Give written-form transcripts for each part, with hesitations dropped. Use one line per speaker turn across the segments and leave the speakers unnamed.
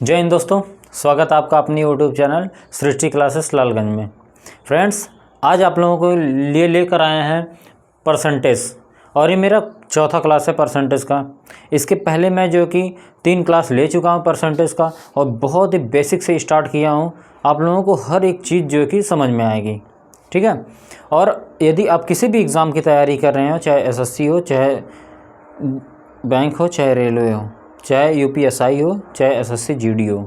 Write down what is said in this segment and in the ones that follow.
जय हिंद दोस्तों, स्वागत है आपका अपनी यूट्यूब चैनल सृष्टि क्लासेस लालगंज में। फ्रेंड्स, आज आप लोगों को लिए लेकर आए हैं परसेंटेज, और ये मेरा चौथा क्लास है परसेंटेज का। इसके पहले मैं जो कि 3 क्लास ले चुका हूँ परसेंटेज का, और बहुत ही बेसिक से स्टार्ट किया हूँ। आप लोगों को हर एक चीज़ जो कि समझ में आएगी, ठीक है। और यदि आप किसी भी एग्ज़ाम की तैयारी कर रहे हो, चाहे एसएससी हो, चाहे बैंक हो, चाहे रेलवे हो, चाहे यूपीएसआई हो, चाहे एसएससी जीडी हो,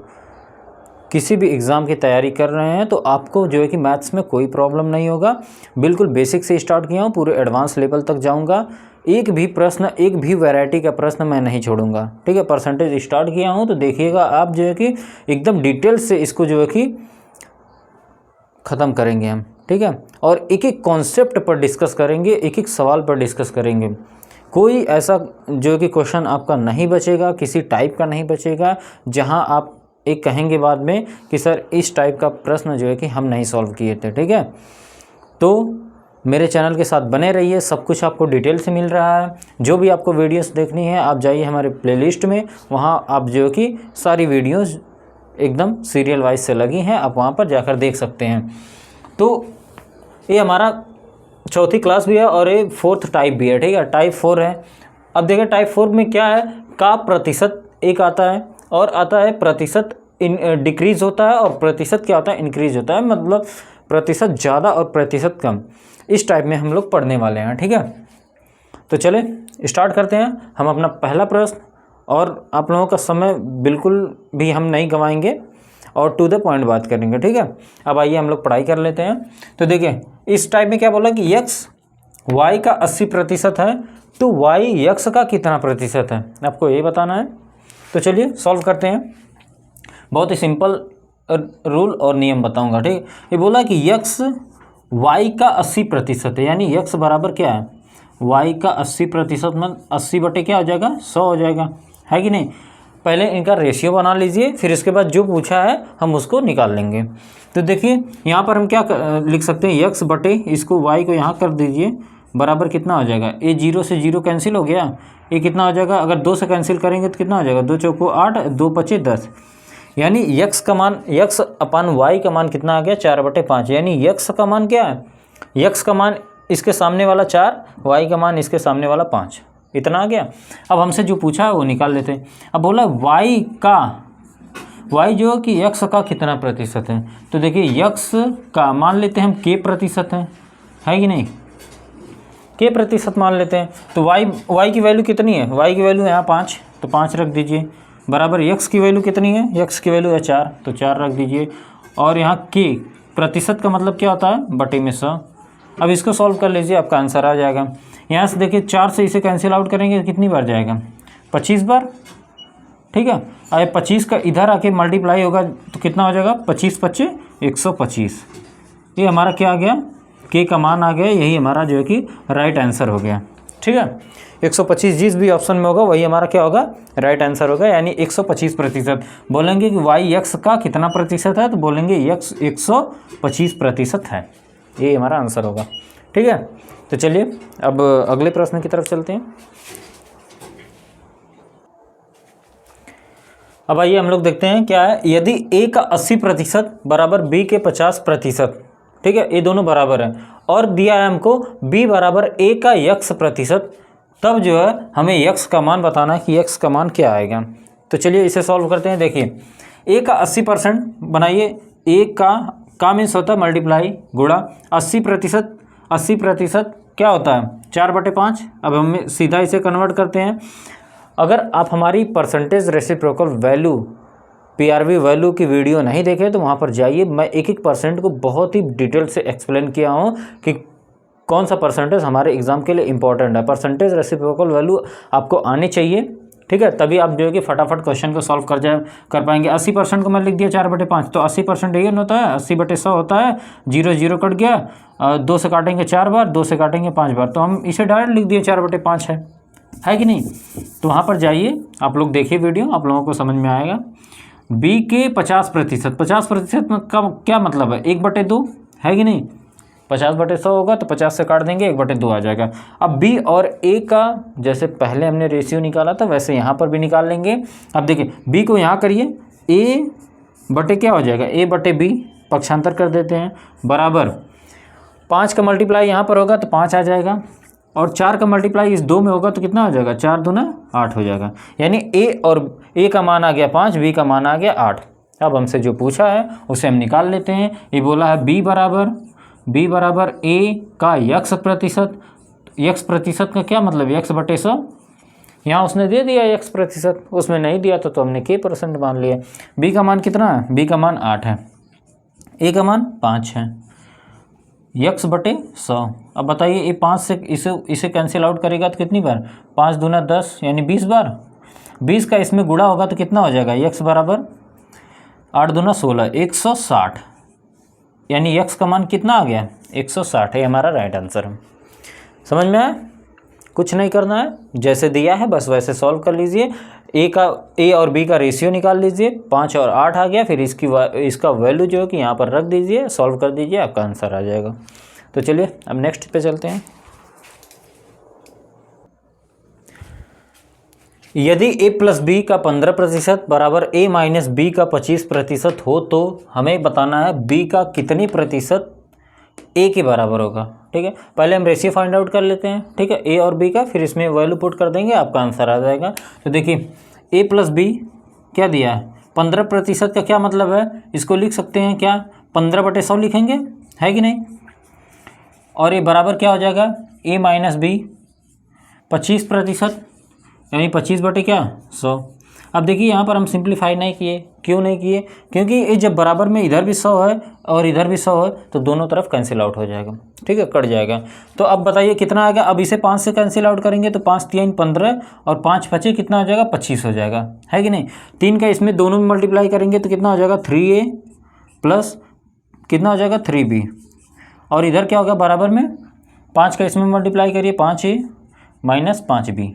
किसी भी एग्ज़ाम की तैयारी कर रहे हैं तो आपको जो है कि मैथ्स में कोई प्रॉब्लम नहीं होगा। बिल्कुल बेसिक से स्टार्ट किया हूँ, पूरे एडवांस लेवल तक जाऊँगा। एक भी प्रश्न, एक भी वैरायटी का प्रश्न मैं नहीं छोड़ूंगा, ठीक है। परसेंटेज स्टार्ट किया हूँ तो देखिएगा आप जो है कि एकदम डिटेल से इसको जो है कि ख़त्म करेंगे हम, ठीक है। और एक एक कॉन्सेप्ट पर डिस्कस करेंगे, एक एक सवाल पर डिस्कस करेंगे। कोई ऐसा जो कि क्वेश्चन आपका नहीं बचेगा, किसी टाइप का नहीं बचेगा जहां आप एक कहेंगे बाद में कि सर इस टाइप का प्रश्न जो है कि हम नहीं सॉल्व किए थे, ठीक है। तो मेरे चैनल के साथ बने रहिए, सब कुछ आपको डिटेल से मिल रहा है। जो भी आपको वीडियोस देखनी है आप जाइए हमारे प्लेलिस्ट में, वहां आप जो कि सारी वीडियोस एकदम सीरियल वाइज से लगी हैं, आप वहां पर जाकर देख सकते हैं। तो ये हमारा चौथी क्लास भी है और ये 4th टाइप भी है, ठीक है। टाइप 4 है। अब देखिए टाइप 4 में क्या है, का प्रतिशत एक आता है, और आता है प्रतिशत डिक्रीज़ होता है, और प्रतिशत क्या होता है, इंक्रीज़ होता है। मतलब प्रतिशत ज़्यादा और प्रतिशत कम, इस टाइप में हम लोग पढ़ने वाले हैं, ठीक है। तो चले स्टार्ट करते हैं हम अपना पहला प्रश्न, और आप लोगों का समय बिल्कुल भी हम नहीं गंवाएंगे और टू द पॉइंट बात करेंगे, ठीक है। अब आइए हम लोग पढ़ाई कर लेते हैं। तो देखिए इस टाइप में क्या बोला कि x y का 80% है, तो y x का कितना प्रतिशत है, आपको ये बताना है। तो चलिए सॉल्व करते हैं। बहुत ही सिंपल रूल और नियम बताऊंगा, ठीक। ये बोला कि x y का 80% है, यानी x बराबर क्या है, y का 80% में 80 बटे क्या हो जाएगा, 100 हो जाएगा, है कि नहीं। पहले इनका रेशियो बना लीजिए, फिर इसके बाद जो पूछा है हम उसको निकाल लेंगे। तो देखिए यहाँ पर हम क्या लिख सकते हैं, x बटे इसको y को यहाँ कर दीजिए, बराबर कितना हो जाएगा, ये 0 से 0 कैंसिल हो गया, ये कितना हो जाएगा, अगर 2 से कैंसिल करेंगे तो कितना हो जाएगा, 2 चौको 8, 2 पचे 10, यानी x का मान, x अपान y का मान कितना आ गया, 4/5। यानी x का मान क्या है, x का मान इसके सामने वाला 4, y का मान इसके सामने वाला 5, इतना आ गया। अब हमसे जो पूछा है वो निकाल लेते हैं। अब बोला y जो कि x का कितना प्रतिशत है, तो देखिए x का मान लेते हैं हम k प्रतिशत है कि नहीं, k प्रतिशत मान लेते हैं। तो y की वैल्यू कितनी है, y की वैल्यू यहाँ 5, तो 5 रख दीजिए, बराबर x की वैल्यू कितनी है, x की वैल्यू है 4, तो 4 रख दीजिए। और यहाँ k प्रतिशत का मतलब क्या होता है, बटे में 100। अब इसको सॉल्व कर लीजिए, आपका आंसर आ जाएगा। यहाँ से देखिए 4 से इसे कैंसिल आउट करेंगे तो कितनी बार जाएगा, 25 बार, ठीक है। अब 25 का इधर आके मल्टीप्लाई होगा तो कितना हो जाएगा, 25 पच्चे 125। ये हमारा क्या आ गया, के का मान आ गया, यही हमारा जो है कि राइट आंसर हो गया, ठीक है। 125 जिस भी ऑप्शन में होगा वही हमारा क्या होगा, राइट आंसर होगा, यानी 125%। बोलेंगे कि y x का कितना प्रतिशत है, तो बोलेंगे x 125% है, ये हमारा आंसर होगा, ठीक है। तो चलिए अब अगले प्रश्न की तरफ चलते हैं। अब आइए हम लोग देखते हैं क्या है। यदि a का 80% बराबर b के 50%, ठीक है, ये दोनों बराबर है, और दिया है हमको b बराबर a का x%, तब जो है हमें x का मान बताना है कि x का मान क्या आएगा। तो चलिए इसे सॉल्व करते हैं। देखिए a का 80% बनाइए, a का मीन्स होता है मल्टीप्लाई, गुणा 80% क्या होता है, 4/5। अब हम सीधा इसे कन्वर्ट करते हैं। अगर आप हमारी percentage reciprocal value PRV value की वीडियो नहीं देखे तो वहाँ पर जाइए, मैं एक एक परसेंट को बहुत ही डिटेल से एक्सप्लेन किया हूँ कि कौन सा परसेंटेज हमारे एग्जाम के लिए इंपॉर्टेंट है। परसेंटेज रेसिप्रोकल वैल्यू आपको आनी चाहिए, ठीक है, तभी आप जो है कि फटाफट क्वेश्चन को सॉल्व कर पाएंगे। 80% को मैं लिख दिया 4/5, तो 80% ये होता है, 80/100 होता है, 0 0 कट गया, 2 से काटेंगे 4 बार, 2 से काटेंगे 5 बार, तो हम इसे डायरेक्ट लिख दिए 4/5 है कि नहीं। तो वहाँ पर जाइए, आप लोग देखिए वीडियो, आप लोगों को समझ में आएगा। b के 50% का क्या मतलब है, 1/2 है कि नहीं। 50/100 होगा तो 50 से काट देंगे, 1/2 आ जाएगा। अब b और a का जैसे पहले हमने रेशियो निकाला था वैसे यहाँ पर भी निकाल लेंगे। अब देखिए b को यहाँ करिए, ए बटे क्या हो जाएगा, ए बटे बी, पक्षांतर कर देते हैं, बराबर 5 का मल्टीप्लाई यहाँ पर होगा तो 5 आ जाएगा, और 4 का मल्टीप्लाई इस 2 में होगा तो कितना हो जाएगा, 4 दूना 8 हो जाएगा। यानी ए का मान आ गया 5, बी का मान आ गया 8। अब हमसे जो पूछा है उसे हम निकाल लेते हैं। ये बोला है बी बराबर ए का यक्स प्रतिशत। यक्स प्रतिशत का क्या मतलब, यक्स बटे 100। यहाँ उसने दे दिया यक्स प्रतिशत, उसमें नहीं दिया तो हमने k% मान लिया। बी का मान कितना है, बी का मान 8 है, ए का मान 5 है, यक्स बटे 100। अब बताइए ये 5 से इसे कैंसिल आउट करेगा तो कितनी बार, 5 दूना 10 यानी 20 बार। 20 का इसमें गुणा होगा तो कितना हो जाएगा, यक्स बराबर 8 दूना 16, 160। यानी यक्स का मान कितना आ गया, 160 है हमारा राइट आंसर। समझ में आया? कुछ नहीं करना है, जैसे दिया है बस वैसे सॉल्व कर लीजिए। ए और बी का रेशियो निकाल लीजिए, 5 और 8 आ गया, फिर इसका वैल्यू जो है कि यहाँ पर रख दीजिए, सॉल्व कर दीजिए, आपका आंसर आ जाएगा। तो चलिए अब नेक्स्ट पे चलते हैं। यदि a प्लस बी का 15% बराबर a माइनस बी का 25% हो तो हमें बताना है b का कितनी प्रतिशत a के बराबर होगा। ठीक है, पहले हम रेशियो फाइंड आउट कर लेते हैं। ठीक है, a और b का, फिर इसमें वैल्यू पुट कर देंगे, आपका आंसर आ जाएगा। तो देखिए a प्लस बी क्या दिया है, 15% का क्या मतलब है, इसको लिख सकते हैं क्या, 15/100 लिखेंगे, है कि नहीं। और ये बराबर क्या हो जाएगा, a माइनस बी 25%, यानी 25/100। अब देखिए यहाँ पर हम सिंप्लीफाई नहीं किए, क्यों नहीं किए, क्योंकि ये जब बराबर में इधर भी 100 है और इधर भी 100 है तो दोनों तरफ कैंसिल आउट हो जाएगा। ठीक है, कट जाएगा। तो अब बताइए कितना आ गया, अब इसे 5 से कैंसिल आउट करेंगे तो 5 3 15 और 5 बचे, कितना हो जाएगा, 25 हो जाएगा, है कि नहीं। 3 का इसमें दोनों में मल्टीप्लाई करेंगे तो कितना हो जाएगा, 3a प्लस कितना हो जाएगा, 3b, और इधर क्या होगा बराबर में 5 का इसमें मल्टीप्लाई करिए, 5a माइनस 5b,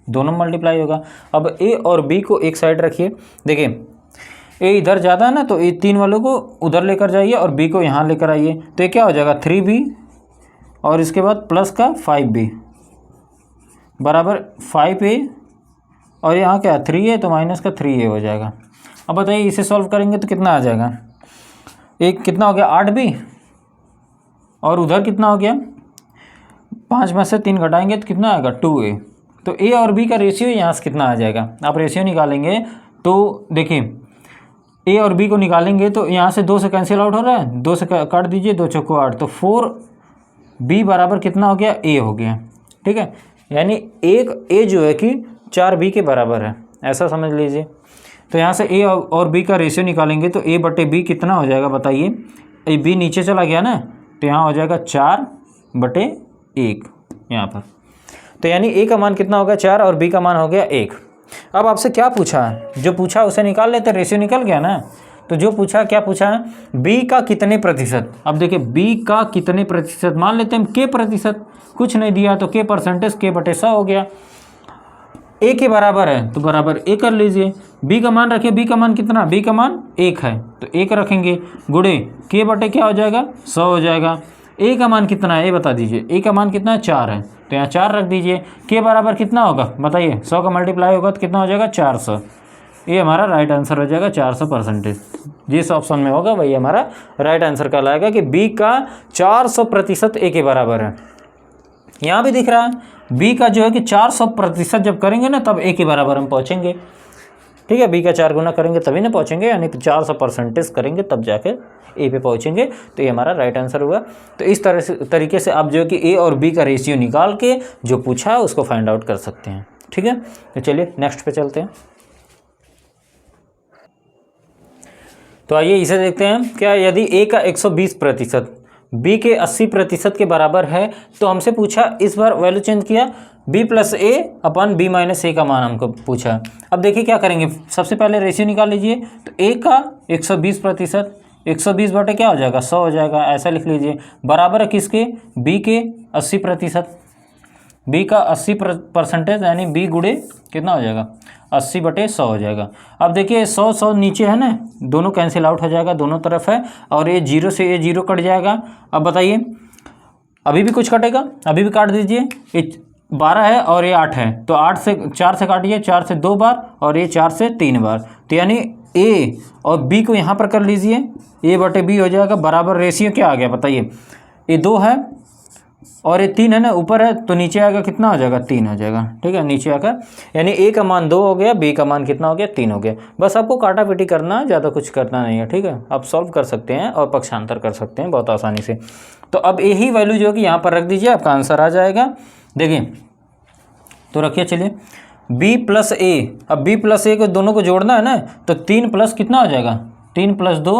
दोनों मल्टीप्लाई होगा। अब a और b को एक साइड रखिए, देखिए a इधर ज़्यादा है ना, तो ये 3 वालों को उधर लेकर जाइए और b को यहाँ लेकर आइए, तो ये क्या हो जाएगा, 3b और इसके बाद प्लस का 5b बराबर 5a, और यहाँ क्या 3a तो माइनस का 3a हो जाएगा। अब बताइए इसे सॉल्व करेंगे तो कितना आ जाएगा, एक कितना हो गया 8b, और उधर कितना हो गया, 5 में से 3 घटाएंगे तो कितना आएगा 2a। तो a और b का रेशियो यहाँ से कितना आ जाएगा, आप रेशियो निकालेंगे तो देखिए a और b को निकालेंगे तो यहाँ से 2 से कैंसिल आउट हो रहा है, 2 से काट दीजिए, 2 चौको 8, तो 4b बराबर कितना हो गया, a हो गया। ठीक है, यानी एक a जो है कि 4b के बराबर है, ऐसा समझ लीजिए। तो यहाँ से a और b का रेशियो निकालेंगे तो a बटे b कितना हो जाएगा बताइए, b नीचे चला गया ना, तो यहाँ हो जाएगा 4/1 यहाँ पर। तो यानी a का मान कितना हो गया 4 और b का मान हो गया 1। अब आपसे क्या पूछा है, जो पूछा उसे निकाल लेते, रेशियो निकल गया ना। तो जो पूछा क्या पूछा है, b का कितने प्रतिशत। अब देखिए b का कितने प्रतिशत मान लेते हैं k प्रतिशत, कुछ नहीं दिया तो k%, k/100 हो गया। a के बराबर है तो बराबर a कर लीजिए, b का मान रखिए, b का मान कितना, b का मान 1 है तो 1 रखेंगे, गुणे k बटे क्या हो जाएगा 100 हो जाएगा। a का मान कितना है ये बता दीजिए, a का मान कितना है 4 है तो यहाँ 4 रख दीजिए। k बराबर कितना होगा बताइए, 100 का मल्टीप्लाई होगा तो कितना हो जाएगा 400। ये हमारा राइट आंसर हो जाएगा 400%। जिस ऑप्शन में होगा वही हमारा राइट आंसर कहलाएगा कि b का 400% a के बराबर है। यहाँ भी दिख रहा है b का जो है कि 400% जब करेंगे ना तब a के बराबर हम पहुँचेंगे। ठीक है, b का 4 गुना करेंगे तभी ना पहुँचेंगे, यानी 400% करेंगे तब जाके a पे पहुँचेंगे। तो ये हमारा राइट आंसर हुआ। तो इस तरीके से आप जो है कि a और b का रेशियो निकाल के जो पूछा है उसको फाइंड आउट कर सकते हैं। ठीक है, तो चलिए नेक्स्ट पे चलते हैं। तो आइए इसे देखते हैं, क्या यदि a का 120% b के 80% के बराबर है, तो हमसे पूछा, इस बार वैल्यू चेंज किया, b plus a upon b minus a का मान हमको पूछा। अब देखिए क्या करेंगे, सबसे पहले रेशियो निकाल लीजिए। तो a का 120%, 120 बटे क्या हो जाएगा 100 हो जाएगा, ऐसा लिख लीजिए, बराबर है किसके, b के 80%, b का 80% यानी b गुणे कितना हो जाएगा 80/100 हो जाएगा। अब देखिए 100 नीचे है ना, दोनों कैंसिल आउट हो जाएगा, दोनों तरफ है, और ये 0 से ये 0 कट जाएगा। अब बताइए अभी भी कुछ कटेगा, अभी भी काट दीजिए, ये 12 है और ये 8 है, तो 8 से 4 से काटिए, 4 से 2 बार और ये 4 से 3 बार, तो यानी ए और बी को यहाँ पर कर लीजिए, ए बटे बी हो जाएगा बराबर, रेशियो क्या आ गया बताइए, ये 2 है और ये 3 है ना, ऊपर है तो नीचे आएगा कितना हो जाएगा, 3 हो जाएगा। ठीक है, नीचे आकर यानी ए का मान 2 हो गया, बी का मान कितना हो गया, 3 हो गया। बस आपको काटा पीटी करना, ज़्यादा कुछ करना नहीं है। ठीक है, आप सॉल्व कर सकते हैं और पक्षांतर कर सकते हैं बहुत आसानी से। तो अब यही वैल्यू जो कि यहाँ पर रख दीजिए, आपका आंसर आ जाएगा। देखिए तो रखिए, चलिए b प्लस ए, अब b प्लस ए को दोनों को जोड़ना है ना, तो 3 प्लस कितना हो जाएगा, 3 प्लस 2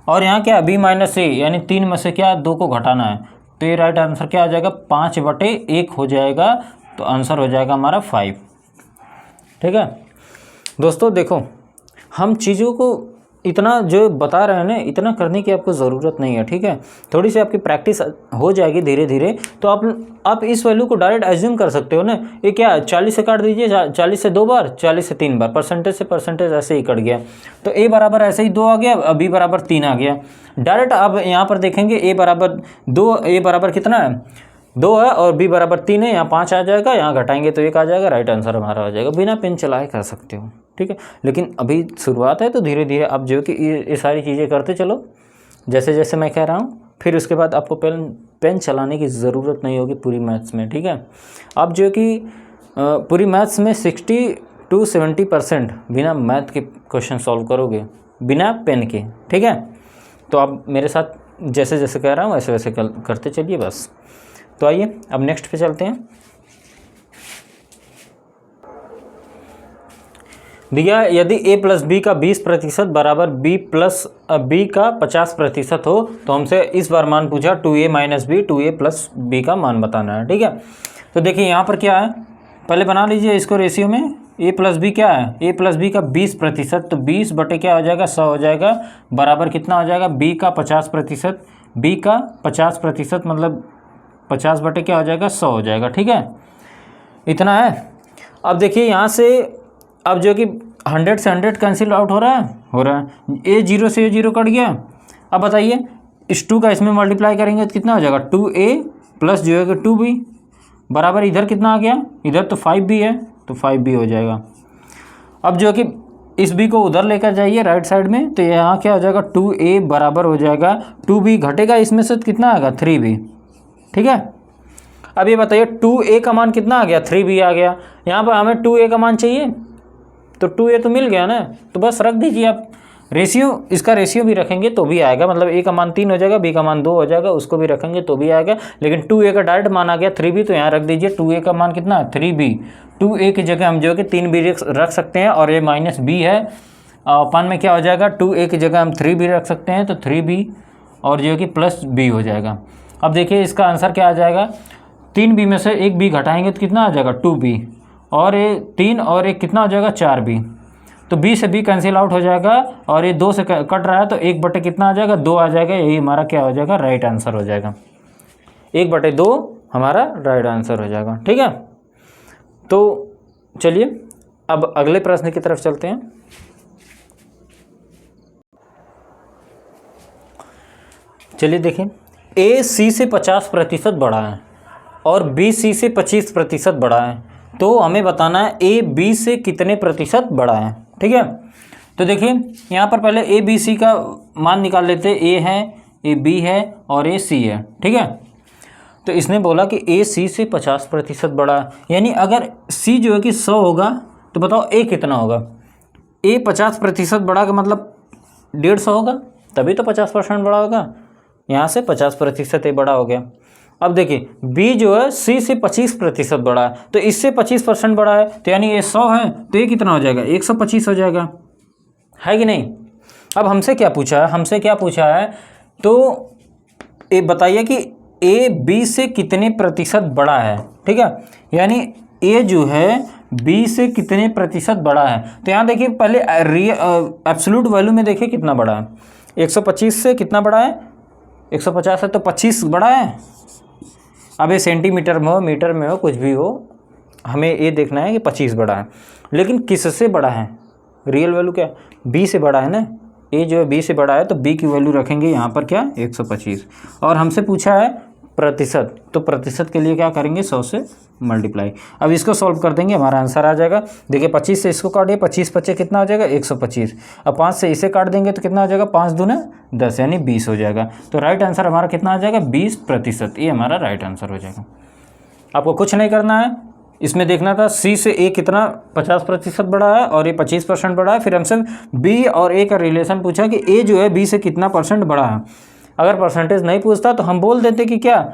और यहाँ क्या b माइनस ए, यानी 3 में से क्या 2 को घटाना है, तो ये राइट आंसर क्या आ जाएगा, 5/1 हो जाएगा। तो आंसर हो जाएगा हमारा 5। ठीक है दोस्तों, देखो हम चीज़ों को इतना जो बता रहे हैं ना, इतना करने की आपको ज़रूरत नहीं है। ठीक है, थोड़ी सी आपकी प्रैक्टिस हो जाएगी धीरे धीरे, तो आप इस वैल्यू को डायरेक्ट एज्यूम कर सकते हो ना। ये क्या है, 40 से काट दीजिए, 40 से 2 बार, 40 से 3 बार, परसेंटेज से परसेंटेज ऐसे ही कट गया। तो ए बराबर ऐसे ही 2 आ गया, बी बराबर 3 आ गया। डायरेक्ट आप यहाँ पर देखेंगे ए बराबर 2, ए बराबर कितना है, 2 है और बी बराबर 3 है, यहाँ 5 आ जाएगा, यहाँ घटाएंगे तो 1 आ जाएगा, राइट आंसर हमारा हो जाएगा। बिना पेन चलाए कर सकते हो। ठीक है, लेकिन अभी शुरुआत है तो धीरे धीरे आप जो कि ये सारी चीज़ें करते चलो जैसे जैसे मैं कह रहा हूँ, फिर उसके बाद आपको पेन चलाने की ज़रूरत नहीं होगी पूरी मैथ्स में। ठीक है, आप जो कि पूरी मैथ्स में 60 to 70% बिना मैथ के क्वेश्चन सॉल्व करोगे, बिना पेन के। ठीक है, तो आप मेरे साथ जैसे जैसे कह रहा हूँ वैसे वैसे करते चलिए बस। तो आइए अब नेक्स्ट पे चलते हैं। दिया यदि a प्लस बी का 20% बराबर b प्लस बी का 50% हो, तो हमसे इस बार मान पूछा 2a minus B, 2a plus B का मान बताना है। ठीक है, तो देखिए यहाँ पर क्या है, पहले बना लीजिए इसको रेशियो में। a प्लस बी क्या है, a प्लस बी का 20%, तो 20 बटे क्या हो जाएगा, 100 हो जाएगा, बराबर कितना हो जाएगा, b का 50%, b का 50% मतलब 50 बटे क्या हो जाएगा, 100 हो जाएगा। ठीक है, इतना है। अब देखिए यहाँ से अब जो कि 100 से 100 कैंसिल आउट हो रहा है, ए 0 से 0 कट गया। अब बताइए इस 2 का इसमें मल्टीप्लाई करेंगे तो कितना हो जाएगा, 2a प्लस जो है 2b बराबर इधर कितना आ गया, इधर तो 5b है तो 5b हो जाएगा। अब जो कि इस b को उधर लेकर जाइए राइट साइड में, तो यहाँ क्या हो जाएगा, 2a बराबर हो जाएगा 2b, घटेगा इसमें से कितना आएगा, 3b। ठीक है, अब ये बताइए 2a का मान कितना आ गया, 3b आ गया। यहाँ पर हमें 2a का मान चाहिए, तो 2a तो मिल गया ना, तो बस रख दीजिए आप रेशियो, इसका रेशियो भी रखेंगे तो भी आएगा, मतलब a का मान 3 हो जाएगा, b का मान 2 हो जाएगा, उसको भी रखेंगे तो भी आएगा। लेकिन 2a का डायरेक्ट मान आ गया 3b, तो यहाँ रख दीजिए 2a का मान कितना है, 3b। 2a की जगह हम जो कि 3b रख सकते हैं, और ये माइनस b है, अपान में क्या हो जाएगा, 2a की जगह हम 3b रख सकते हैं, तो 3b और जो कि प्लस b हो जाएगा। अब देखिए इसका आंसर क्या आ जाएगा, 3b में से एक b घटाएंगे तो कितना आ जाएगा, 2b, और ये 3 और एक कितना हो जाएगा, 4b, तो b से b कैंसिल आउट हो जाएगा, और ये 2 से कट रहा है तो 1 बटे कितना आ जाएगा, 2 आ जाएगा। यही हमारा क्या हो जाएगा, राइट आंसर हो जाएगा, 1/2 हमारा राइट आंसर हो जाएगा। ठीक है, तो चलिए अब अगले प्रश्न की तरफ चलते हैं। चलिए देखिए, a c से 50% बड़ा है और b c से 25% बड़ा है, तो हमें बताना है a b से कितने प्रतिशत बड़ा है। ठीक है, तो देखिए यहाँ पर पहले a b c का मान निकाल लेते हैं, a है, a b है और a c है। ठीक है, तो इसने बोला कि a c से 50% बड़ा है, यानी अगर c जो है कि 100 होगा तो बताओ a कितना होगा, a 50% बड़ा का मतलब 150 होगा, तभी तो 50% बड़ा होगा। यहाँ से 50% a बड़ा हो गया। अब देखिए b जो है c से 25% बड़ा है, तो इससे 25% बड़ा है, तो यानी ये 100 है तो ये कितना हो जाएगा, 125 हो जाएगा, है कि नहीं। अब हमसे क्या पूछा है, हमसे क्या पूछा है, तो ये बताइए कि a b से कितने प्रतिशत बड़ा है। ठीक है, यानी a जो है b से कितने प्रतिशत बड़ा है, तो यहाँ देखिए पहले एब्सोल्यूट वैल्यू में देखिए कितना बड़ा है, 125 से कितना बड़ा है, 150 है तो 25 बड़ा है। अब ये सेंटीमीटर में हो, मीटर में हो, कुछ भी हो, हमें ये देखना है कि 25 बड़ा है। लेकिन किससे बड़ा है, रियल वैल्यू क्या है, b से बड़ा है ना, a जो है b से बड़ा है, तो b की वैल्यू रखेंगे यहाँ पर क्या, 125। और हमसे पूछा है प्रतिशत, तो प्रतिशत के लिए क्या करेंगे 100 से मल्टीप्लाई। अब इसको सॉल्व कर देंगे, हमारा आंसर आ जाएगा। देखिए 25 से इसको काटिए, 25 25 कितना हो जाएगा 125। अब 5 से इसे काट देंगे तो कितना हो जाएगा 5 दूना 10 यानी 20 हो जाएगा। तो राइट आंसर हमारा कितना आ जाएगा 20%, ये हमारा राइट आंसर हो जाएगा। आपको कुछ नहीं करना है, इसमें देखना था सी से ए कितना 50% बढ़ा है और ये 25% बढ़ा है। फिर हमसे बी और ए का रिलेशन पूछा कि ए जो है बी से कितना % बढ़ा है। अगर परसेंटेज नहीं पूछता तो हम बोल देते कि क्या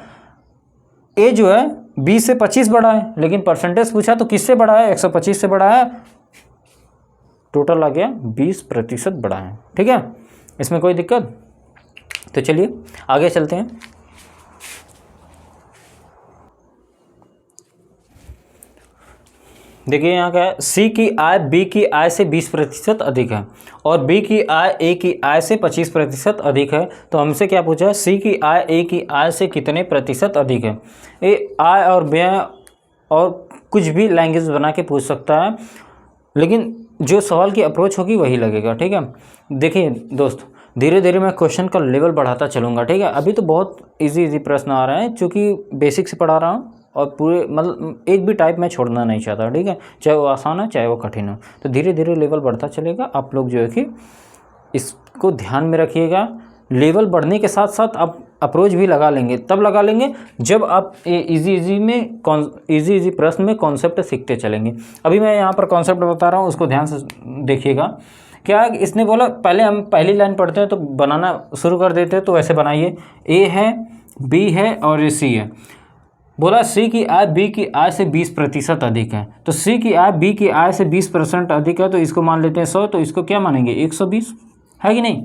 ए जो है बी से 25 बढ़ा है, लेकिन परसेंटेज पूछा तो किससे बढ़ा है 125 से बढ़ा है, टोटल आ गया 20% बढ़ा है। ठीक है, इसमें कोई दिक्कत? तो चलिए आगे चलते हैं। देखिए यहाँ क्या है, सी की आय बी की आय से 20% अधिक है और बी की आय ए की आय से 25% अधिक है। तो हमसे क्या पूछा है, सी की आय ए की आय से कितने प्रतिशत अधिक है। ये आय और व्यय और कुछ भी लैंग्वेज बना के पूछ सकता है, लेकिन जो सवाल की अप्रोच होगी वही लगेगा। ठीक है, देखिए दोस्त, धीरे धीरे मैं क्वेश्चन का लेवल बढ़ाता चलूँगा। ठीक है, अभी तो बहुत इजी प्रश्न आ रहे हैं, चूँकि बेसिक से पढ़ा रहा हूँ और पूरे मतलब एक भी टाइप में छोड़ना नहीं चाहता। ठीक है, चाहे वो आसान हो चाहे वो कठिन हो, तो धीरे धीरे लेवल बढ़ता चलेगा। आप लोग जो है कि इसको ध्यान में रखिएगा। लेवल बढ़ने के साथ साथ आप अप्रोच भी लगा लेंगे, तब लगा लेंगे जब आप इजी प्रश्न में कॉन्सेप्ट सीखते चलेंगे। अभी मैं यहाँ पर कॉन्सेप्ट बता रहा हूँ, उसको ध्यान से देखिएगा। क्या इसने बोला, पहले हम पहली लाइन पढ़ते हैं तो बनाना शुरू कर देते हैं, तो वैसे बनाइए। ए है, बी है और ये सी है। बोला सी की आय बी की आय से 20% अधिक है, तो सी की आय बी की आय से 20% अधिक है, तो इसको मान लेते हैं 100, तो इसको क्या मानेंगे 120, है कि नहीं।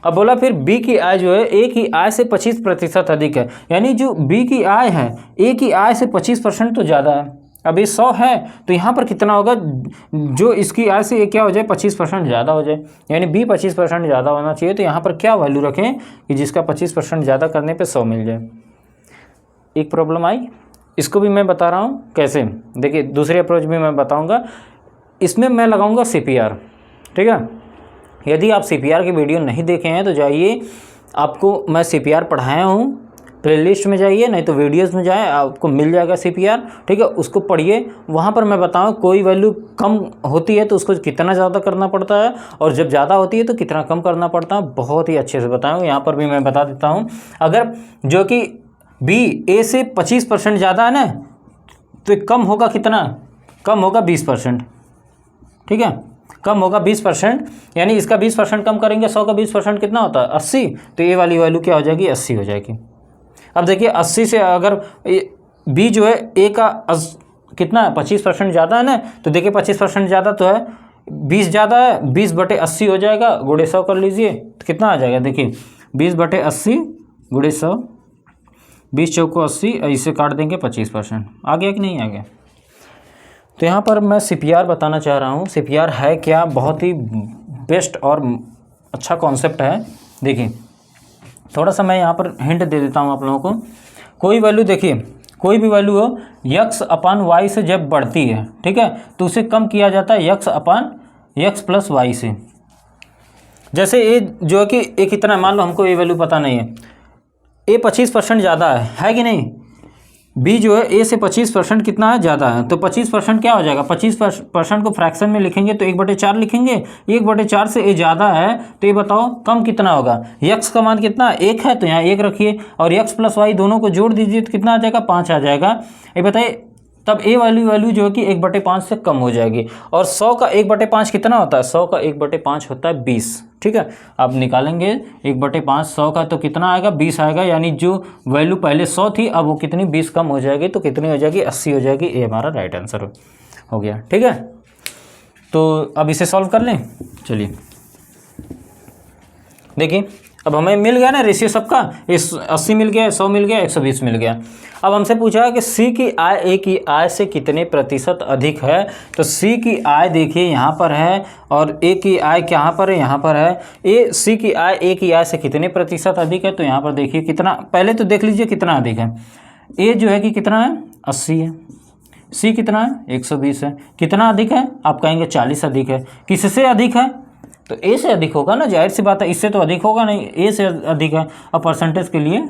अब बोला फिर बी की आय जो है ए की आय से 25% अधिक है, यानी जो बी की आय है ए की आय से 25% तो ज़्यादा है। अब ये 100 है तो यहाँ पर कितना होगा, जो इसकी आय से ये क्या हो जाए 25% ज़्यादा हो जाए, यानी बी 25% ज़्यादा होना चाहिए। तो यहाँ पर क्या वैल्यू रखें कि जिसका 25% ज़्यादा करने पर 100 मिल जाए। एक प्रॉब्लम आई, इसको भी मैं बता रहा हूँ कैसे। देखिए दूसरी अप्रोच भी मैं बताऊँगा, इसमें मैं लगाऊँगा CPR। ठीक है, यदि आप CPR की वीडियो नहीं देखे हैं तो जाइए, आपको मैं CPR पढ़ाया हूँ, प्लेलिस्ट में जाइए, नहीं तो वीडियोस में जाए, आपको मिल जाएगा CPR। ठीक है, उसको पढ़िए, वहाँ पर मैं बताऊँ कोई वैल्यू कम होती है तो उसको कितना ज़्यादा करना पड़ता है और जब ज़्यादा होती है तो कितना कम करना पड़ता है, बहुत ही अच्छे से बताऊँ। यहाँ पर भी मैं बता देता हूँ, अगर जो कि बी ए से 25% ज़्यादा है ना, तो कम होगा कितना, कम होगा 20%। ठीक है, कम होगा 20%, यानी इसका 20% कम करेंगे, 100 का 20% कितना होता है 80, तो ये वाली वैल्यू क्या हो जाएगी 80 हो जाएगी। अब देखिए 80 से अगर बी जो है ए का कितना है 25% ज़्यादा है ना, तो देखिए 25% ज़्यादा तो है, 20 ज़्यादा है, 20/80 हो जाएगा, गुणे 100 कर लीजिए तो कितना आ जाएगा। देखिए 20/80 गुणे 100, 20 चौको 80, इसे काट देंगे 25%। आ गया कि नहीं आ गया। तो यहाँ पर मैं CPR बताना चाह रहा हूँ। CPR है क्या, बहुत ही बेस्ट और अच्छा कॉन्सेप्ट है। देखिए थोड़ा सा मैं यहाँ पर हिंट दे देता हूँ आप लोगों को। कोई वैल्यू, देखिए कोई भी वैल्यू हो x/y से जब बढ़ती है, ठीक है, तो उसे कम किया जाता है x + y से। जैसे ये जो है कि एक कितना, मान लो हमको ये वैल्यू पता नहीं है, ए 25% ज़्यादा है कि नहीं, बी जो है ए से 25% कितना है ज़्यादा है, तो 25% क्या हो जाएगा, 25% को फ्रैक्शन में लिखेंगे तो 1/4 लिखेंगे, 1/4 से ए ज़्यादा है, तो ये बताओ कम कितना होगा। x का मान कितना 1 है, तो यहाँ 1 रखिए और x + y दोनों को जोड़ दीजिए तो कितना आ जाएगा 5 आ जाएगा। ये बताइए तब ए वाली वैल्यू जो है कि 1/5 से कम हो जाएगी। और 100 का 1/5 कितना होता है, 100 का 1/5 होता है 20। ठीक है, आप निकालेंगे 1/5 100 का तो कितना आएगा 20 आएगा, यानी जो वैल्यू पहले 100 थी अब वो कितनी 20 कम हो जाएगी, तो कितनी हो जाएगी 80 हो जाएगी। ये हमारा राइट आंसर हो गया। ठीक है, तो अब इसे सॉल्व कर लें। चलिए देखिए अब हमें मिल गया ना रेशियो सबका, इस 80 मिल गया, 100 मिल गया, 120 मिल गया। अब हमसे पूछा है कि सी की आय ए की आय से कितने प्रतिशत अधिक है। तो सी की आय देखिए यहाँ पर है और ए की आय कहाँ पर है, यहाँ पर है। सी की आय ए की आय से कितने प्रतिशत अधिक है, तो यहाँ पर देखिए कितना, पहले तो देख लीजिए कितना अधिक है। ए जो है कि कितना है 80 है, सी कितना है 120 है। कितना अधिक है, आप कहेंगे 40 अधिक है। किससे अधिक है, तो ए से अधिक होगा ना, जाहिर सी बात है, इससे तो अधिक होगा नहीं, ए से अधिक है। और परसेंटेज के लिए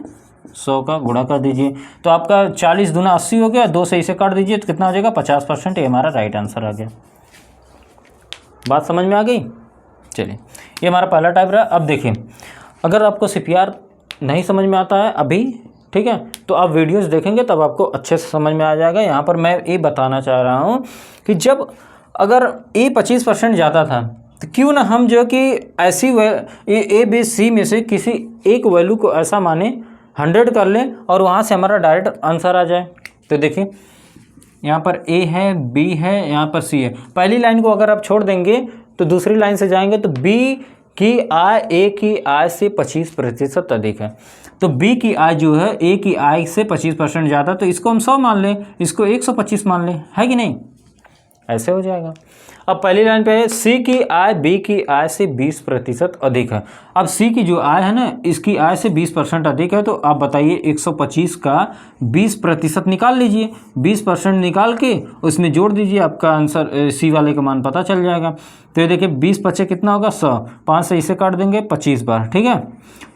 100 का गुणा कर दीजिए, तो आपका 40 दूना 80 हो गया, 2 से इसे काट दीजिए तो कितना हो जाएगा 50%। ये हमारा राइट आंसर आ गया। बात समझ में आ गई। चलिए, ये हमारा पहला टाइप रहा। अब देखिए, अगर आपको CPR नहीं समझ में आता है अभी, ठीक है, तो आप वीडियोस देखेंगे तब आपको अच्छे से समझ में आ जाएगा। यहाँ पर मैं ये बताना चाह रहा हूँ कि जब अगर ए 25% ज़्यादा था तो क्यों ना हम जो कि ऐसी ए बी सी में से किसी एक वैल्यू को ऐसा माने 100 कर लें और वहाँ से हमारा डायरेक्ट आंसर आ जाए। तो देखिए, यहाँ पर ए है, बी है, यहाँ पर सी है। पहली लाइन को अगर आप छोड़ देंगे तो दूसरी लाइन से जाएंगे तो बी की आय ए की आय से 25% अधिक है। तो बी की आय जो है ए की आय से 25% ज़्यादा, तो इसको हम 100 मान लें, इसको 125 मान लें, है कि नहीं? ऐसे हो जाएगा। अब पहली लाइन पे है सी की आय बी की आय से 20% अधिक है। अब सी की जो आय है ना, इसकी आय से 20% अधिक है, तो आप बताइए 125 का 20% निकाल लीजिए। 20% निकाल के उसमें जोड़ दीजिए, आपका आंसर सी वाले का मान पता चल जाएगा। तो ये देखिए 20 पचे कितना होगा 100, 5 से इसे काट देंगे 25 बार, ठीक है।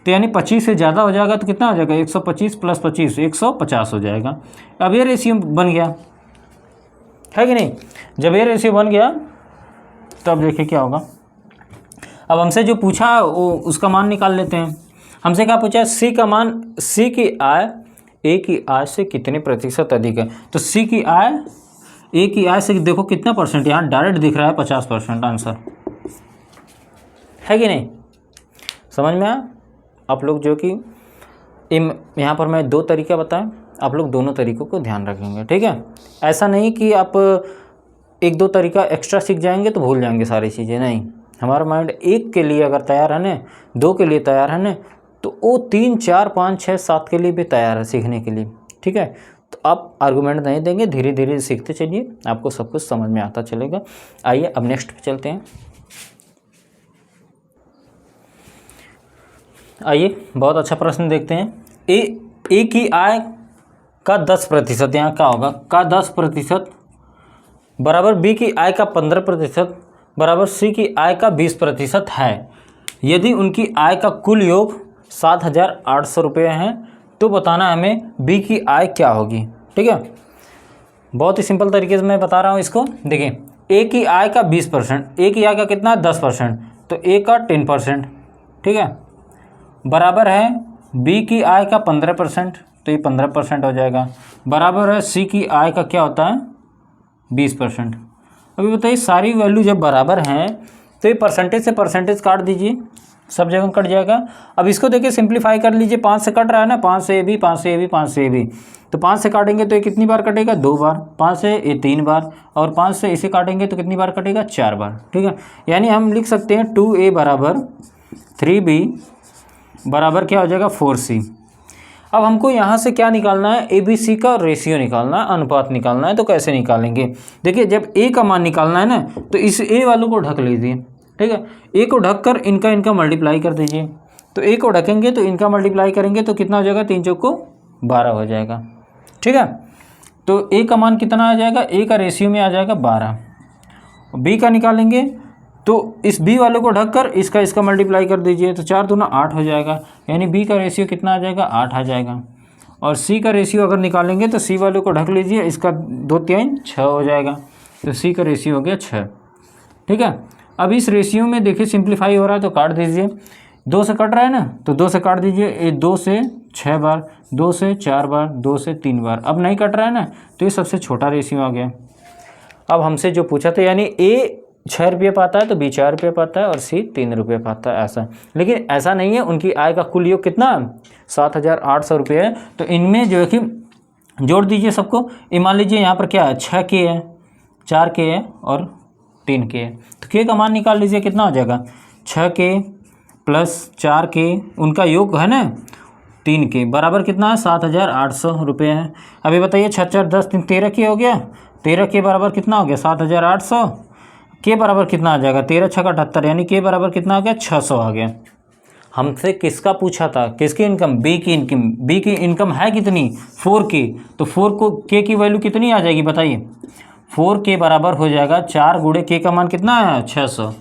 तो यानी 25 से ज़्यादा हो जाएगा तो कितना हो जाएगा 125 + 25 150 हो जाएगा। अब ये रेशियो बन गया, है कि नहीं? जब ये रेशियो बन गया तब देखिए क्या होगा। अब हमसे जो पूछा वो उसका मान निकाल लेते हैं। हमसे क्या पूछा? सी का मान, सी की आय ए की आय से कितने प्रतिशत अधिक है। तो सी की आय ए की आय से देखो कितना परसेंट, यहाँ डायरेक्ट दिख रहा है 50% आंसर, है कि नहीं? समझ में आया? आप लोग जो कि यहाँ पर मैं 2 तरीका बताया, आप लोग दोनों तरीक़ों को ध्यान रखेंगे, ठीक है। ऐसा नहीं कि आप 1-2 तरीका एक्स्ट्रा सीख जाएंगे तो भूल जाएंगे सारी चीज़ें, नहीं। हमारा माइंड 1 के लिए अगर तैयार है ना, 2 के लिए तैयार है ना, तो वो 3, 4, 5, 6, 7 के लिए भी तैयार है सीखने के लिए, ठीक है। तो आप आर्गूमेंट नहीं देंगे, धीरे धीरे सीखते चलिए, आपको सब कुछ समझ में आता चलेगा। आइए अब नेक्स्ट पे चलते हैं। आइए बहुत अच्छा प्रश्न देखते हैं। ए की आय का 10%, यहाँ क्या होगा, का 10% बराबर बी की आय का 15% बराबर सी की आय का 20% है। यदि उनकी आय का कुल योग 7,800 रुपये हैं तो बताना हमें बी की आय क्या होगी, ठीक है। बहुत ही सिंपल तरीके से मैं बता रहा हूँ इसको। देखिए, ए की आय का 20%, ए की आय का कितना 10%, तो ए का 10%, ठीक है, बराबर है बी की आय का 15%, तो ये 15% हो जाएगा, बराबर है सी की आय का क्या होता है 20%। अभी बताइए, सारी वैल्यू जब बराबर हैं तो ये परसेंटेज से परसेंटेज काट दीजिए, सब जगह कट जाएगा। अब इसको देखिए सिंप्लीफाई कर लीजिए, 5 से कट रहा है ना, 5 से ए बी, 5 से ए बी, 5 से ए बी, तो 5 से काटेंगे तो ये कितनी बार कटेगा 2 बार, 5 से ये 3 बार, और 5 से इसे काटेंगे तो कितनी बार कटेगा 4 बार, ठीक है। यानी हम लिख सकते हैं 2a बराबर 3b बराबर क्या हो जाएगा 4c। अब हमको यहाँ से क्या निकालना है, ए बी सी का रेशियो निकालना है, अनुपात निकालना है। तो कैसे निकालेंगे? देखिए, जब ए का मान निकालना है ना, तो इस ए वालों को ढक लीजिए, ठीक है। ए को ढककर इनका मल्टीप्लाई कर दीजिए। तो ए को ढकेंगे तो इनका मल्टीप्लाई करेंगे तो कितना हो जाएगा, 3 चौक को 12 हो जाएगा, ठीक है। तो ए का मान कितना आ जाएगा, ए का रेशियो में आ जाएगा 12। बी का निकालेंगे तो इस बी वाले को ढककर इसका मल्टीप्लाई कर दीजिए, तो 4 दूना 8 हो जाएगा, यानी बी का रेशियो कितना आ जाएगा 8 आ जाएगा। और सी का रेशियो अगर निकालेंगे तो सी वाले को ढक लीजिए, इसका 2 3 6 हो जाएगा, तो सी का रेशियो हो गया 6, ठीक है। अब इस रेशियो में देखिए सिंप्लीफाई हो रहा है तो काट दीजिए, 2 से कट रहा है ना, तो 2 से काट दीजिए, 2 से 6 बार, 2 से 4 बार, 2 से 3 बार। अब नहीं कट रहा है ना, तो ये सबसे छोटा रेशियो आ गया। अब हमसे जो पूछा था, यानी ए 6 रुपये पाता है तो बी 4 रुपये पाता है और सी 3 रुपये पाता है, ऐसा। लेकिन ऐसा नहीं है, उनकी आय का कुल योग कितना 7,800 रुपये है। तो इनमें जो है कि जोड़ दीजिए सबको। ये मान लीजिए यहाँ पर क्या है 6 के है, 4 के है और 3 के है, तो के का मान निकाल लीजिए, कितना हो जाएगा 6 के प्लस 4 के, उनका योग है ना 3 के, बराबर कितना है 7,800 रुपये है। अभी बताइए 6 4 10 3 13 के हो गया, 13 के बराबर कितना हो गया 7,800, के बराबर कितना आ जाएगा 13 6 78, यानी के बराबर कितना आ गया 600 आ गया। हमसे किसका पूछा था, किसकी इनकम, बी की इनकम। बी की इनकम है कितनी 4 की, तो 4 को के की वैल्यू कितनी आ जाएगी बताइए, 4 के बराबर हो जाएगा 4 गुणे के का मान कितना है 600,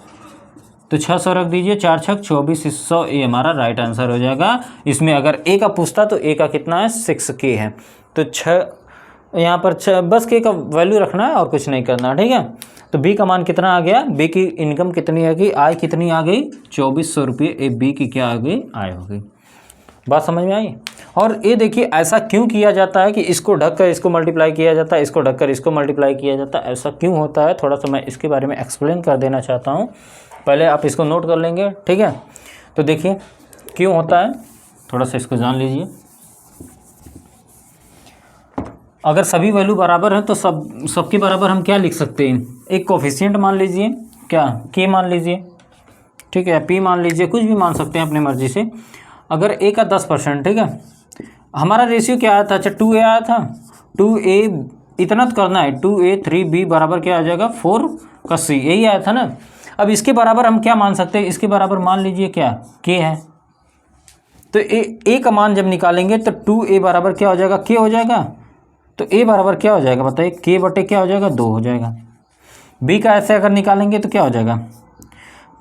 तो 600 रख दीजिए, 4 छक 24, 100 ये हमारा राइट आंसर हो जाएगा। इसमें अगर ए का पूछता तो ए का कितना है 6K है, तो 6 यहाँ पर 6 बस K का वैल्यू रखना है और कुछ नहीं करना, ठीक है। तो बी का मान कितना आ गया, बी की इनकम कितनी आ गई, आय कितनी आ गई 2400 रुपये, ए बी की क्या आ गई, आय हो गई। बात समझ में आई। और ये देखिए ऐसा क्यों किया जाता है कि इसको ढककर इसको मल्टीप्लाई किया जाता है, इसको ढककर इसको मल्टीप्लाई किया जाता है, ऐसा क्यों होता है थोड़ा सा मैं इसके बारे में एक्सप्लेन कर देना चाहता हूँ। पहले आप इसको नोट कर लेंगे, ठीक है। तो देखिए क्यों होता है, थोड़ा सा इसको जान लीजिए। अगर सभी वैल्यू बराबर हैं तो सबके बराबर हम क्या लिख सकते हैं, एक कोफिशिएंट मान लीजिए, क्या के मान लीजिए, ठीक है, पी मान लीजिए, कुछ भी मान सकते हैं अपनी मर्जी से। अगर ए का 10%, ठीक है, हमारा रेशियो क्या आया था, अच्छा 2A आया था, 2A इतना तो करना है, 2A 3B बराबर क्या आ जाएगा 4 का C, यही आया था ना। अब इसके बराबर हम क्या मान सकते हैं, इसके बराबर मान लीजिए क्या K है, तो A का मान जब निकालेंगे तो 2A बराबर क्या हो जाएगा, K हो जाएगा। तो A बराबर क्या हो जाएगा बताइए, K बटे क्या हो जाएगा 2 हो जाएगा। B का ऐसे अगर निकालेंगे तो क्या हो जाएगा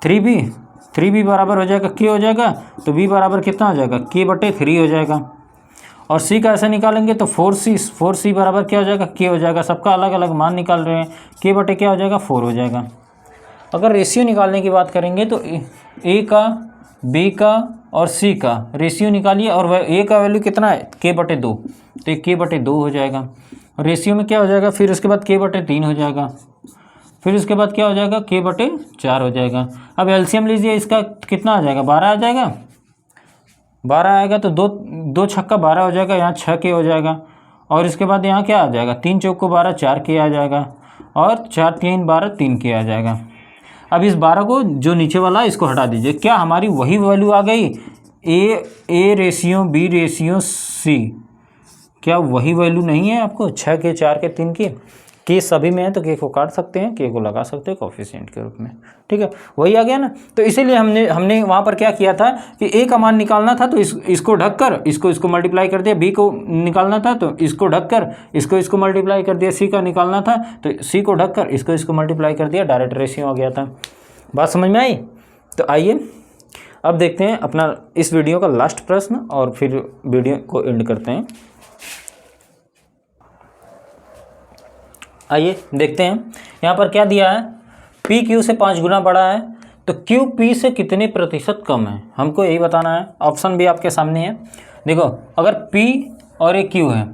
3B बराबर हो जाएगा K हो जाएगा, तो B बराबर कितना हो जाएगा K बटे 3 हो जाएगा। और C का ऐसे निकालेंगे तो 4C बराबर क्या हो जाएगा K हो जाएगा। सबका अलग अलग मान निकाल रहे हैं, K बटे क्या हो जाएगा 4 हो जाएगा। अगर रेशियो निकालने की बात करेंगे तो A का, B का और C का रेशियो निकालिए, और वह A का वैल्यू कितना है K बटे 2, तो ये K बटे 2 हो जाएगा। रेशियो में क्या हो जाएगा, फिर उसके बाद K बटे 3 हो जाएगा, फिर उसके बाद क्या हो जाएगा K बटे 4 हो जाएगा। अब एलसीएम लीजिए, इसका कितना आ जाएगा 12 आ जाएगा, 12 आएगा तो दो छक्का 12 हो जाएगा, यहाँ 6K हो जाएगा। और इसके बाद यहाँ क्या आ जाएगा 3 चौक को 12, 4K आ जाएगा, और 4 3 12 3K आ जाएगा। अब इस 12 को जो नीचे वाला है इसको हटा दीजिए, क्या हमारी वही वैल्यू आ गई A ratio B ratio C, क्या वही वैल्यू नहीं है आपको 6K 4K 3K, के सभी में है तो के को काट सकते हैं, के को लगा सकते हैं कोफिशिएंट के रूप में, ठीक है, वही आ गया ना। तो इसीलिए हमने वहाँ पर क्या किया था कि ए का मान निकालना था तो इसको ढककर इसको मल्टीप्लाई कर दिया, बी को निकालना था तो इसको ढककर इसको मल्टीप्लाई कर दिया, सी का निकालना था तो सी को ढककर इसको मल्टीप्लाई कर दिया, डायरेक्ट रेशियो आ गया था। बात समझ में आई। तो आइए अब देखते हैं अपना इस वीडियो का लास्ट प्रश्न और फिर वीडियो को एंड करते हैं। आइए देखते हैं यहाँ पर क्या दिया है, P Q से 5 गुना बड़ा है तो Q P से कितने प्रतिशत कम है, हमको यही बताना है। ऑप्शन भी आपके सामने है, देखो अगर P और एक Q है,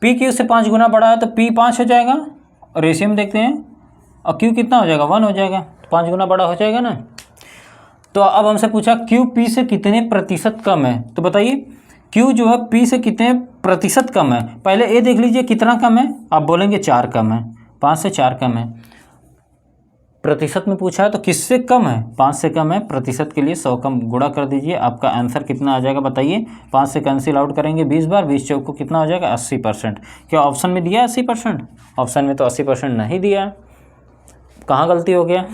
P Q से 5 गुना बड़ा है तो P 5 हो जाएगा, और रेशियो में देखते हैं, और Q कितना हो जाएगा 1 हो जाएगा, तो 5 गुना बड़ा हो जाएगा ना। तो अब हमसे पूछा Q P से कितने प्रतिशत कम है, तो बताइए Q जो है P से कितने प्रतिशत कम है। पहले A देख लीजिए कितना कम है, आप बोलेंगे 4 कम है, 5 से 4 कम है। प्रतिशत में पूछा है तो किससे कम है, 5 से कम है, प्रतिशत के लिए 100 कम गुणा कर दीजिए, आपका आंसर कितना आ जाएगा बताइए। 5 से कैंसिल आउट करेंगे 20 बार, 20 चौक को कितना हो जाएगा 80%। क्या ऑप्शन में दिया 80%? ऑप्शन में तो 80% नहीं दिया, कहाँ गलती हो गया,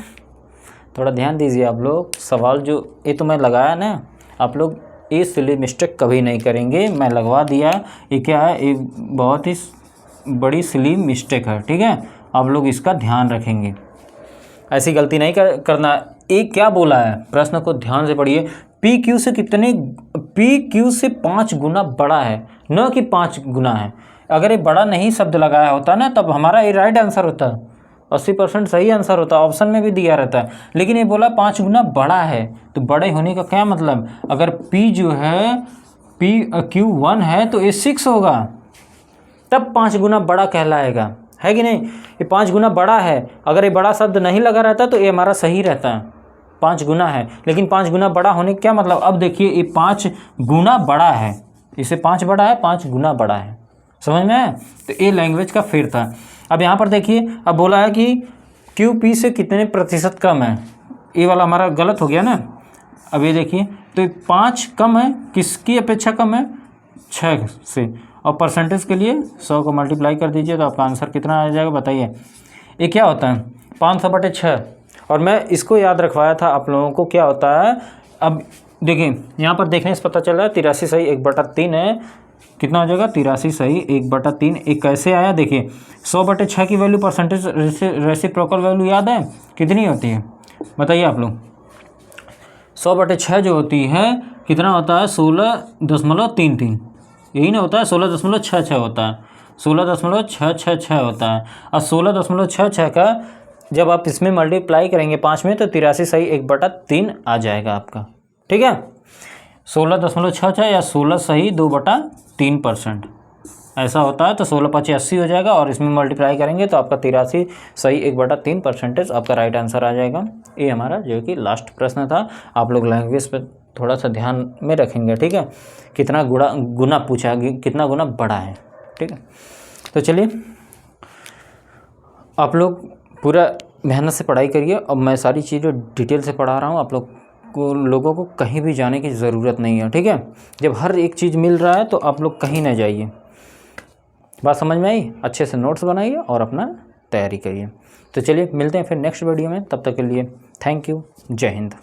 थोड़ा ध्यान दीजिए आप लोग। सवाल जो ये तो मैं लगाया ना, आप लोग ये सिली मिस्टेक कभी नहीं करेंगे, मैं लगवा दिया। ये क्या है, एक बहुत ही बड़ी सिली मिस्टेक है, ठीक है, आप लोग इसका ध्यान रखेंगे, ऐसी गलती नहीं करना। एक क्या बोला है, प्रश्न को ध्यान से पढ़िए, P Q से 5 गुना बड़ा है, न कि 5 गुना है। अगर ये बड़ा नहीं शब्द लगाया होता ना तब हमारा ये राइट आंसर होता, 80% सही आंसर होता, ऑप्शन में भी दिया रहता है। लेकिन ये बोला 5 गुना बड़ा है, तो बड़े होने का क्या मतलब, अगर P जो है Q 1 है तो ये 6 होगा, तब 5 गुना बड़ा कहलाएगा, है कि नहीं। ये 5 गुना बड़ा है, अगर ये बड़ा शब्द नहीं लगा रहता तो ये हमारा सही रहता है, 5 गुना है। लेकिन 5 गुना बड़ा होने का क्या मतलब, अब देखिए ये 5 गुना बड़ा है, इसे 5 बड़ा है, 5 गुना बड़ा है, समझ में आया। तो ये लैंग्वेज का फेर था। अब यहाँ पर देखिए, अब बोला है कि Q P से कितने प्रतिशत कम है, ये वाला हमारा गलत हो गया ना। अब ये देखिए, तो 5 कम है, किसकी अपेक्षा कम है 6 से, और परसेंटेज के लिए 100 को मल्टीप्लाई कर दीजिए तो आपका आंसर कितना आ जाएगा बताइए। ये क्या होता है 500/6, और मैं इसको याद रखवाया था आप लोगों को क्या होता है। अब देखिए यहाँ पर देखने से पता चल रहा है 83 सही 1/3 है, कितना हो जाएगा 83 सही 1/3। एक कैसे आया देखिए, 100/6 की वैल्यू परसेंटेज रेसिप्रोकल वैल्यू याद है कितनी होती है बताइए आप लोग, 100/6 जो होती है कितना होता है 16.33, यही ना होता है 16.66 होता है, 16.666 होता है। और 16.66 का जब आप इसमें मल्टीप्लाई करेंगे 5 में तो 83 सही 1/3 आ जाएगा आपका। ठीक है, 16.66 या 16 सही 2/3% ऐसा होता है। तो 16×5 80 हो जाएगा और इसमें मल्टीप्लाई करेंगे तो आपका 83 सही 1/3% आपका राइट आंसर आ जाएगा। ये हमारा जो कि लास्ट प्रश्न था। आप लोग लैंग्वेज पे थोड़ा सा ध्यान में रखेंगे। ठीक है, कितना गुना पूछा, कितना गुना बड़ा है। ठीक है, तो चलिए आप लोग पूरा मेहनत से पढ़ाई करिए। अब मैं सारी चीज़ें डिटेल से पढ़ा रहा हूँ, आप लोगों को कहीं भी जाने की ज़रूरत नहीं है। ठीक है, जब हर एक चीज़ मिल रहा है तो आप लोग कहीं ना जाइए। बात समझ में आई? अच्छे से नोट्स बनाइए और अपना तैयारी करिए। तो चलिए मिलते हैं फिर नेक्स्ट वीडियो में, तब तक के लिए थैंक यू, जय हिंद।